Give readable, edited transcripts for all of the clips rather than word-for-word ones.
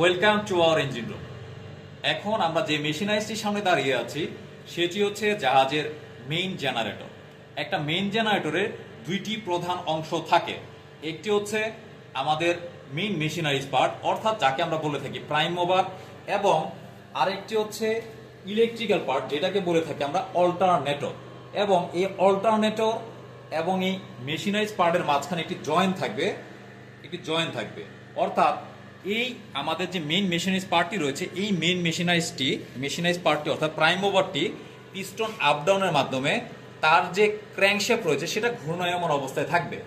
Welcome to our engine room. এখন আমরা যে মেশিনারিজটির সামনে দাঁড়িয়ে আছি সেটি হচ্ছে জাহাজের মেইন জেনারেটর। একটা মেইন জেনারেটরের দুইটি প্রধান অংশ থাকে। একটি হচ্ছে আমাদের মেইন মেশিনারিজ পার্ট, অর্থাৎ যাকে আমরা বলে থাকি প্রাইম মুভার, এবং আরেকটি হচ্ছে ইলেকট্রিক্যাল পার্ট, যেটাকে বলে থাকি আমরা অল্টারনেটর। এবং এই অল্টারনেটর এবং এই মেশিনারিজ পার্টের মাঝখানে একটি জয়েন্ট থাকবে। অর্থাৎ এই আমাদের যে মেইন মেশিনারিজ পার্টটি রয়েছে, এই মেইন মেশিনারিজ পার্টটি অর্থাৎ প্রাইম মুভারটি পিস্টন আপ ডাউনের মাধ্যমে তার যে ক্র্যাঙ্কশ্যাফট রয়েছে সেটা ঘূর্ণায়মান অবস্থায় থাকবে।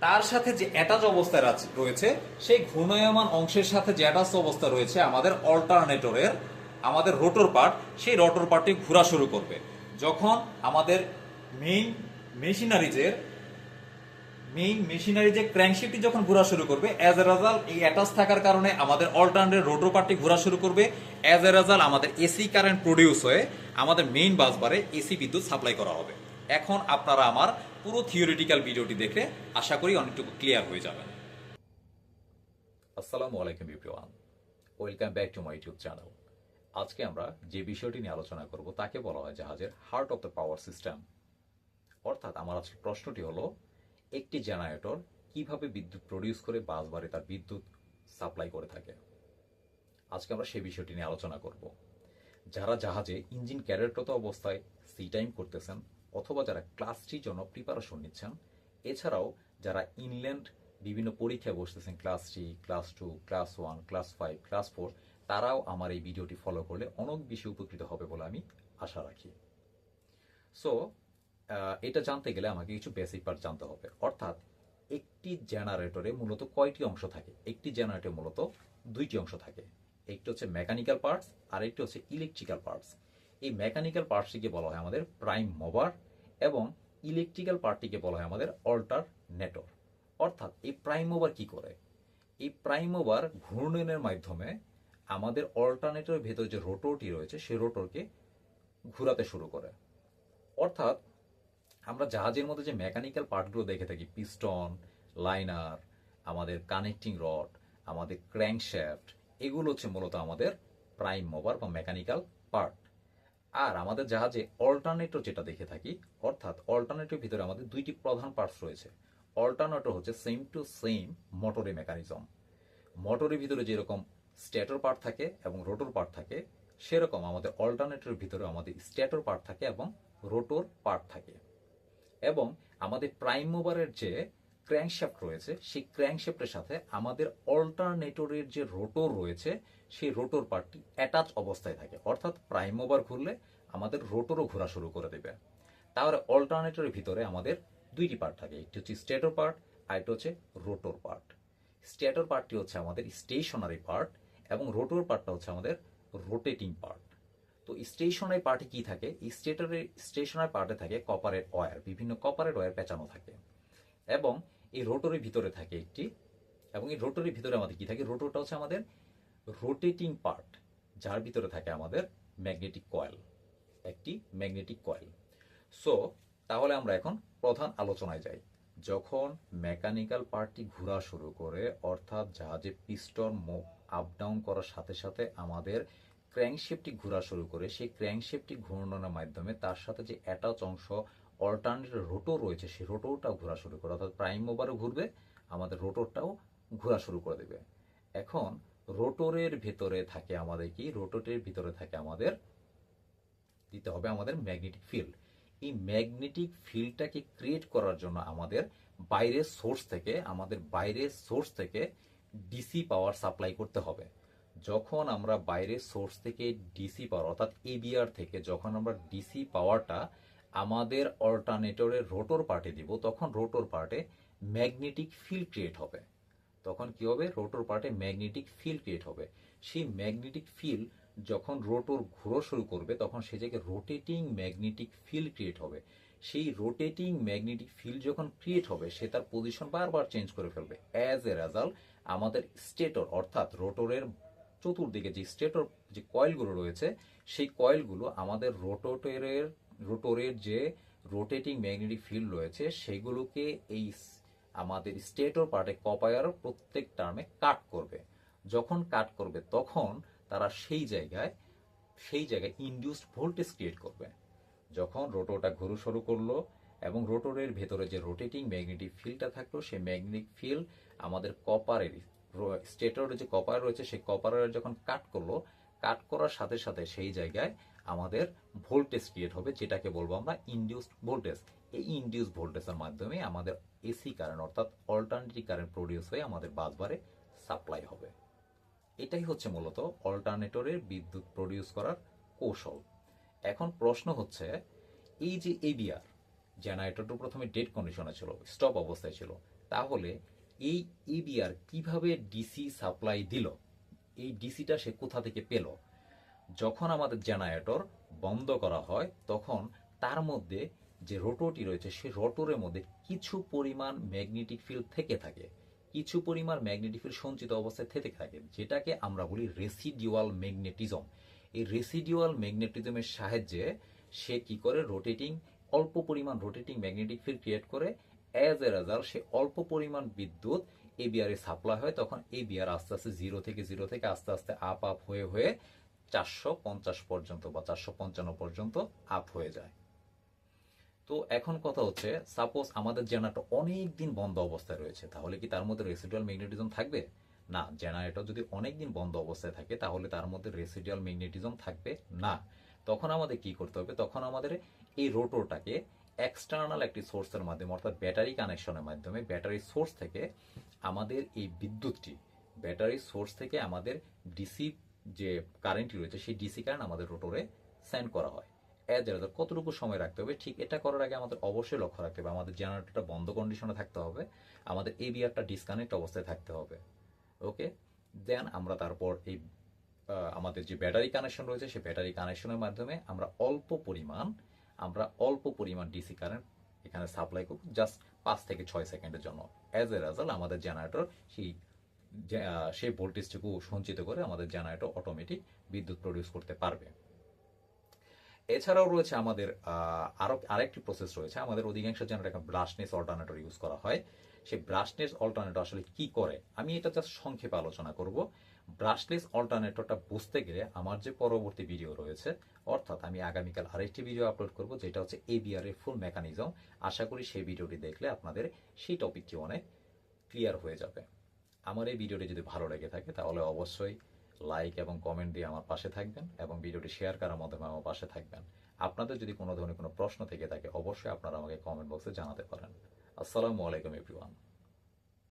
তার সাথে যে অ্যাটাচ অবস্থায় রয়েছে, সেই ঘূর্ণায়মান অংশের সাথে যে অ্যাটাচ অবস্থা রয়েছে আমাদের অল্টারনেটরের আমাদের রোটর পার্ট, সেই রোটর পার্টটি ঘোরা শুরু করবে। যখন আমাদের মেইন মেশিনারিজের ক্র্যাঙ্কশ্যাফটটি যখন ঘোরা শুরু করবে, অ্যাজ এ রেজাল্ট এই অ্যাটাচ থাকার কারণে আমাদের অল্টারনেটর রোটর পার্টটি ঘোরা শুরু করবে। অ্যাজ এ রেজাল্ট আমাদের এসি কারেন্ট প্রডিউস হয়ে আমাদের মেইন বাসবারে এসি বিদ্যুৎ সাপ্লাই করা হবে। এখন আপনারা আমার পুরো থিওরিটিক্যাল ভিডিওটি দেখে আশা করি অনেকটুকু ক্লিয়ার হয়ে যাবেন। আসসালামু আলাইকুম everyone, welcome back to my YouTube channel. আজকে আমরা যে বিষয়টি নিয়ে আলোচনা করব তাকে বলা হয় জাহাজের heart of the power system. অর্থাৎ আমার আজকের প্রশ্নটি হলো, একটি জেনারেটর কিভাবে বিদ্যুৎ প্রডিউস করে বাসবারে তার বিদ্যুৎ সাপ্লাই করে থাকে। আজকে আমরা সেই বিষয়টি নিয়ে আলোচনা করব। যারা জাহাজে ইঞ্জিন ক্যাডেটরত অবস্থায় সি টাইম করতেছেন, অথবা যারা ক্লাস 3 জন্য প্রিপারেশন নিচ্ছেন, এছাড়াও যারা ইনল্যান্ড বিভিন্ন পরীক্ষায় বসতেছেন, class 3, class 2, class 1, class 5, class 4, তারাও আমার এই ভিডিওটি ফলো করলে অনেক বেশি উপকৃত হবে বলে আমি আশা রাখি। সো এটা জানতে গেলে আমাকে কিছু বেসিক পার্ট জানতে হবে। অর্থাৎ একটি জেনারেটরে মূলত কয়টি অংশ থাকে? একটি জেনারেটরে মূলত দুইটি অংশ থাকে। একটি হচ্ছে মেকানিক্যাল পার্টস আর একটি হচ্ছে ইলেকট্রিক্যাল পার্টস। এই মেকানিক্যাল পার্টসটিকে বলা হয় আমাদের প্রাইম মুভার, এবং ইলেকট্রিক্যাল পার্টটিকে বলা হয় আমাদের অল্টারনেটর। অর্থাৎ এই প্রাইম মুভার কি করে? এই প্রাইম মুভার ঘূর্ণনের মাধ্যমে আমাদের অল্টারনেটরের ভেতর যে রোটরটি রয়েছে সেই রোটরকে ঘোরাতে শুরু করে। অর্থাৎ আমরা জাহাজের মধ্যে যে মেকানিক্যাল পার্টগুলো দেখে থাকি, পিস্টন, লাইনার, আমাদের কানেক্টিং রড, আমাদের ক্র্যাঙ্কশ্যাফট, এগুলো হচ্ছে মূলত আমাদের প্রাইম মুভার বা মেকানিক্যাল পার্ট। আর আমাদের জাহাজে অল্টারনেটর যেটা দেখে থাকি, অর্থাৎ অল্টারনেটরের ভিতরে আমাদের দুইটি প্রধান পার্টস রয়েছে। অল্টারনেটর হচ্ছে সেম টু সেম মোটরের মেকানিজম। মোটরের ভিতরে যেরকম স্ট্যাটর পার্ট থাকে এবং রোটর পার্ট থাকে, সেরকম আমাদের অল্টারনেটরের ভিতরে আমাদের স্ট্যাটর পার্ট থাকে এবং রোটর পার্ট থাকে। এবং আমাদের প্রাইম মুভারের যে ক্র্যাঙ্কশ্যাফট রয়েছে, সেই ক্র্যাঙ্কশ্যাফটের সাথে আমাদের অল্টারনেটরের যে রোটর রয়েছে, সেই রোটর পার্টটি অ্যাটাচ অবস্থায় থাকে। অর্থাৎ প্রাইম মুভার ঘুরলে আমাদের রোটরও ঘোরা শুরু করে দেবে। তাহলে অল্টারনেটরের ভিতরে আমাদের দুইটি পার্ট থাকে, একটি হচ্ছে স্ট্যাটর পার্ট আর একটা হচ্ছে রোটর পার্ট। স্ট্যাটর পার্টটি হচ্ছে আমাদের স্টেশনারি পার্ট এবং রোটর পার্টটা হচ্ছে আমাদের রোটেটিং পার্ট। তো স্টেশনারি পার্টে কি থাকে? স্টেশনারি পার্টে থাকে কপারের ওয়্যার, বিভিন্ন কপারের ওয়্যার পেঁচানো থাকে। এবং এই রোটরের ভিতরে থাকে এই রোটরের ভিতরে আমাদের কি থাকে? রোটরটা হচ্ছে আমাদের রোটেটিং পার্ট, যার ভিতরে থাকে আমাদের ম্যাগনেটিক কয়েল, একটি ম্যাগনেটিক কয়েল। সো তাহলে আমরা এখন প্রধান আলোচনায় যাই। যখন মেকানিক্যাল পার্টটি ঘোরা শুরু করে, অর্থাৎ জাহাজে পিস্টন আপ ডাউন করার সাথে সাথে আমাদের ক্র্যাঙ্কশ্যাফটটি ঘোরা শুরু করে, সেই ক্র্যাঙ্কশ্যাফটটি ঘূর্ণনের মাধ্যমে তার সাথে যে অ্যাটাচ অংশ অল্টারনেটর রোটর রয়েছে, সেই রোটরটাও ঘোরা শুরু করে। অর্থাৎ প্রাইম মুভারও ঘুরবে, আমাদের রোটরটাও ঘোরা শুরু করে দেবে। এখন রোটরের ভিতরে থাকে আমাদের কি? রোটরের ভিতরে থাকে আমাদের দিতে হবে আমাদের ম্যাগনেটিক ফিল্ড। এই ম্যাগনেটিক ফিল্ডটাকে ক্রিয়েট করার জন্য বাইরের সোর্স থেকে ডিসি পাওয়ার সাপ্লাই করতে হবে। যখন আমরা বাইরের সোর্স থেকে ডিসি পাওয়ার অর্থাৎ এবিআর থেকে যখন আমরা ডিসি পাওয়ারটা আমাদের অল্টারনেটরের রোটর পার্টে দিব, তখন রোটর পার্টে ম্যাগনেটিক ফিল্ড ক্রিয়েট হবে। তখন কি হবে? রোটর পার্টে ম্যাগনেটিক ফিল্ড ক্রিয়েট হবে। সেই ম্যাগনেটিক ফিল্ড যখন রোটর ঘোরা শুরু করবে, তখন সে জায়গায় রোটেটিং ম্যাগনেটিক ফিল্ড ক্রিয়েট হবে। সেই রোটেটিং ম্যাগনেটিক ফিল্ড যখন ক্রিয়েট হবে, সে তার পজিশন বারবার চেঞ্জ করে ফেলবে। অ্যাজ এ রেজাল্ট আমাদের স্টেটর অর্থাৎ রোটরের চতুর্দিকে যে স্টেটর যে কয়েলগুলো রয়েছে, সেই কয়েলগুলো আমাদের রোটরের যে রোটেটিং ম্যাগনেটিক ফিল্ড রয়েছে, সেগুলোকে এই আমাদের স্টেটর পার্টে কপার প্রত্যেক টার্মে কাট করবে। যখন কাট করবে তখন তারা সেই জায়গায় ইনডিউসড ভোল্টেজ ক্রিয়েট করবে। যখন রোটরটা ঘুরু শুরু করলো এবং রোটরের ভেতরে যে রোটেটিং ম্যাগনেটিক ফিল্ডটা থাকলো, সেই ম্যাগনেটিক ফিল্ড আমাদের কপারের স্টেটরের যে কপার রয়েছে সেই কপারের যখন কাট করার সাথে সাথে সেই জায়গায় আমাদের ভোল্টেজ ক্রিয়েট হবে, যেটাকে বলবো আমরা ইনডিউসড ভোল্টেজ। এই ইনডিউসড ভোল্টেজের মাধ্যমে আমাদের এসি কারেন্ট অর্থাৎ অল্টারনেটিভ কারেন্ট প্রডিউস হয়ে আমাদের বাসবারে সাপ্লাই হবে। এটাই হচ্ছে মূলত অল্টারনেটরের বিদ্যুৎ প্রডিউস করার কৌশল। এখন প্রশ্ন হচ্ছে, এই যে এবিআর জেনারেটরটা প্রথমে ডেড কন্ডিশনে ছিল, স্টপ অবস্থায় ছিল, তাহলে এই এবিআর কিভাবে ডিসি সাপ্লাই দিল? এই ডিসিটা সে কোথা থেকে পেল? যখন আমাদের জেনারেটর বন্ধ করা হয় তখন তার মধ্যে যে রোটরটি রয়েছে সেই রোটরের মধ্যে কিছু পরিমাণ ম্যাগনেটিক ফিল্ড থেকে থাকে, কিছু পরিমাণ ম্যাগনেটিক ফিল্ড সঞ্চিত অবস্থায় থেকে থাকে, যেটাকে আমরা বলি রেসিডিউয়াল ম্যাগনেটিজম। এই রেসিডিউয়াল ম্যাগনেটিজমের সাহায্যে সে কি করে অল্প পরিমাণ রোটেটিং ম্যাগনেটিক ফিল্ড ক্রিয়েট করে। অ্যাজ এ রেজাল্ট সে অল্প পরিমাণ বিদ্যুৎ এবিআর এ সাপ্লাই হয়। তখন এবিআর আস্তে আস্তে জিরো থেকে আস্তে আস্তে আপ হয়ে হয়ে 450 পর্যন্ত বা 455 পর্যন্ত আপ হয়ে যায়। তো এখন কথা হচ্ছে, সাপোজ আমাদের জেনারেটর অনেক দিন বন্ধ অবস্থায় রয়েছে, তাহলে কি তার মধ্যে রেসিডুয়াল ম্যাগনেটিজম থাকবে? না, জেনারেটর যদি অনেক দিন বন্ধ অবস্থায় থাকে তাহলে তার মধ্যে রেসিডুয়াল ম্যাগনেটিজম থাকবে না। তখন আমাদের কি করতে হবে? তখন আমাদের এই রোটরটাকে এক্সটার্নাল একটি সোর্সের মাধ্যমে অর্থাৎ ব্যাটারি কানেকশনের মাধ্যমে ব্যাটারি সোর্স থেকে আমাদের এই বিদ্যুৎটি ব্যাটারি সোর্স থেকে আমাদের ডিসি যে কারেন্টটি রয়েছে সেই ডিসি কারেন্ট আমাদের রোটরে সেন্ড করা হয়। এজ এ কতটুকু সময় রাখতে হবে? ঠিক এটা করার আগে আমাদের অবশ্যই লক্ষ্য রাখতে হবে আমাদের জেনারেটরটা বন্ধ কন্ডিশনে থাকতে হবে, আমাদের এবিআরটা ডিসকানেক্ট অবস্থায় থাকতে হবে। ওকে, দেন আমরা তারপর এই আমাদের যে ব্যাটারি কানেকশন রয়েছে সেই ব্যাটারি কানেকশনের মাধ্যমে আমরা অল্প পরিমাণ ডিসি কারেন্ট এখানে সাপ্লাই করব জাস্ট 5 থেকে 6 সেকেন্ডের জন্য। অ্যাজ এ রেজাল্ট আমাদের জেনারেটর সেই ভোল্টেজটুকু সঞ্চিত করে আমাদের জেনারেটর অটোমেটিক বিদ্যুৎ প্রডিউস করতে পারবে। এছাড়াও রয়েছে আমাদের আরেকটি প্রসেস রয়েছে। আমাদের অধিকাংশ জেনারেটর ব্রাশলেস অল্টারনেটর ইউজ করা হয়। সেই ব্রাশলেস অল্টারনেটর আসলে কি করে আমি এটা জাস্ট সংক্ষেপে আলোচনা করব। ব্রাশলেস অল্টারনেটরটা বুঝতে গেলে আমার যে পরবর্তী ভিডিও রয়েছে, অর্থাৎ আমি আগামীকাল আরেকটি ভিডিও আপলোড করব যেটা হচ্ছে এবিআর এর ফুল মেকানিজম। আশা করি সেই ভিডিওটি দেখলে আপনাদের সেই টপিকটি অনেক ক্লিয়ার হয়ে যাবে। আমার এই ভিডিওটি যদি ভালো লেগে থাকে তাহলে অবশ্যই লাইক এবং কমেন্ট দিয়ে আমার পাশে থাকবেন এবং ভিডিওটি শেয়ার করার মাধ্যমে আমার পাশে থাকবেন। আপনাদের যদি কোনো ধরনের কোনো প্রশ্ন থেকে থাকে অবশ্যই আপনারা আমাকে কমেন্ট বক্সে জানাতে পারেন। আসসালামু আলাইকুম এভরিওয়ান।